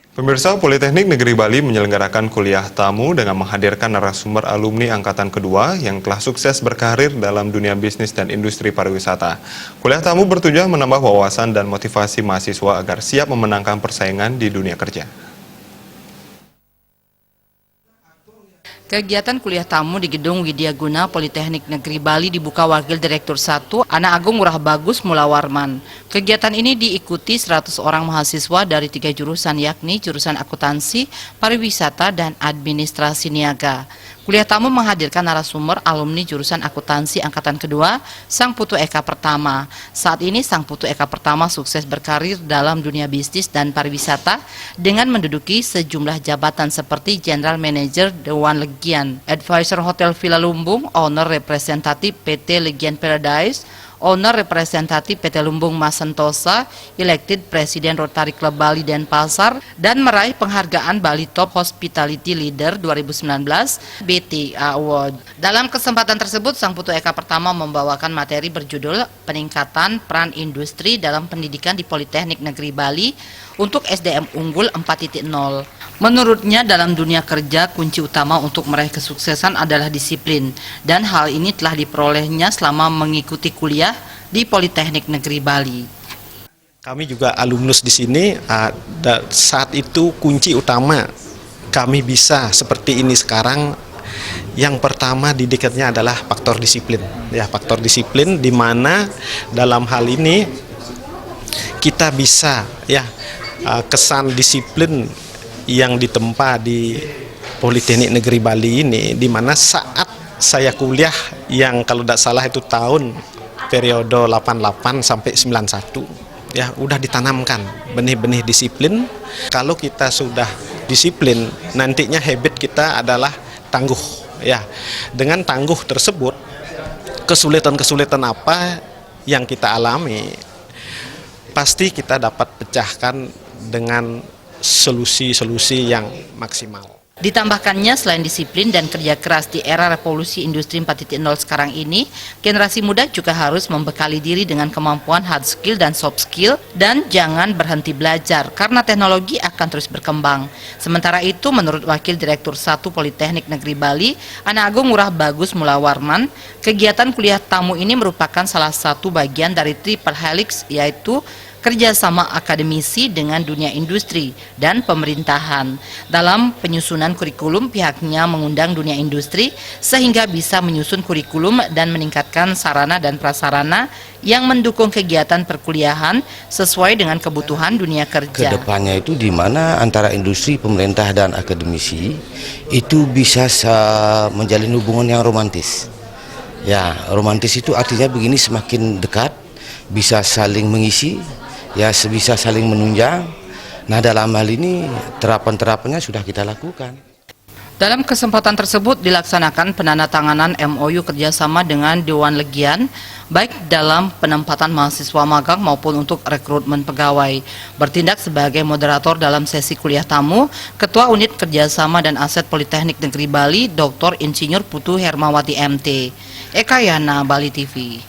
Pemirsa, Politeknik Negeri Bali menyelenggarakan kuliah tamu dengan menghadirkan narasumber alumni angkatan kedua yang telah sukses berkarir dalam dunia bisnis dan industri pariwisata. Kuliah tamu bertujuan menambah wawasan dan motivasi mahasiswa agar siap memenangkan persaingan di dunia kerja. Kegiatan kuliah tamu di Gedung Widyaguna Politeknik Negeri Bali dibuka Wakil Direktur 1 Ana Agung Ngurah Bagus Mulawarman. Kegiatan ini diikuti 100 orang mahasiswa dari 3 jurusan yakni jurusan akuntansi, pariwisata, dan administrasi niaga. Kuliah tamu menghadirkan narasumber alumni jurusan akuntansi angkatan kedua, Sang Putu Eka Pertama. Saat ini Sang Putu Eka Pertama sukses berkarir dalam dunia bisnis dan pariwisata dengan menduduki sejumlah jabatan seperti General Manager Dewan Legian, Advisor Hotel Villa Lumbung, Owner Representatif PT Legian Paradise, Owner Representatif PT Lumbung Mas Sentosa, Elected Presiden Rotary Club Bali Denpasar, dan meraih penghargaan Bali Top Hospitality Leader 2019 BTA Award. Dalam kesempatan tersebut, Sang Putu Eka Pertama membawakan materi berjudul Peningkatan Peran Industri dalam Pendidikan di Politeknik Negeri Bali untuk SDM Unggul 4.0. Menurutnya dalam dunia kerja kunci utama untuk meraih kesuksesan adalah disiplin, dan hal ini telah diperolehnya selama mengikuti kuliah di Politeknik Negeri Bali. Kami juga alumnus di sini, saat itu kunci utama kami bisa seperti ini sekarang. Yang pertama didikatnya adalah faktor disiplin, ya, faktor disiplin di mana dalam hal ini kita bisa, ya, kesan disiplin yang ditempa di Politeknik Negeri Bali ini, di mana saat saya kuliah yang kalau tidak salah itu tahun periode 88 sampai 91, ya, udah ditanamkan benih-benih disiplin. Kalau kita sudah disiplin, nantinya habit kita adalah tangguh, ya. Dengan tangguh tersebut, kesulitan-kesulitan apa yang kita alami pasti kita dapat pecahkan dengan solusi-solusi yang maksimal. Ditambahkannya, selain disiplin dan kerja keras di era revolusi industri 4.0 sekarang ini, generasi muda juga harus membekali diri dengan kemampuan hard skill dan soft skill, dan jangan berhenti belajar karena teknologi akan terus berkembang. Sementara itu, menurut Wakil Direktur 1 Politeknik Negeri Bali, Ana Agung Ngurah Bagus Mulawarman, kegiatan kuliah tamu ini merupakan salah satu bagian dari Triple Helix, yaitu kerjasama akademisi dengan dunia industri dan pemerintahan. Dalam penyusunan kurikulum, pihaknya mengundang dunia industri sehingga bisa menyusun kurikulum dan meningkatkan sarana dan prasarana yang mendukung kegiatan perkuliahan sesuai dengan kebutuhan dunia kerja. Kedepannya itu di mana antara industri, pemerintah, dan akademisi itu bisa menjalin hubungan yang romantis. Ya, romantis itu artinya begini, semakin dekat, bisa saling mengisi, ya, bisa saling menunjang. Nah, dalam hal ini terapan-terapannya sudah kita lakukan. Dalam kesempatan tersebut dilaksanakan penandatanganan MOU kerjasama dengan Dewan Legian, baik dalam penempatan mahasiswa magang maupun untuk rekrutmen pegawai. Bertindak sebagai moderator dalam sesi kuliah tamu, Ketua Unit Kerjasama dan Aset Politeknik Negeri Bali, Dr. Insinyur Putu Hermawati MT. Eka Yana, Bali TV.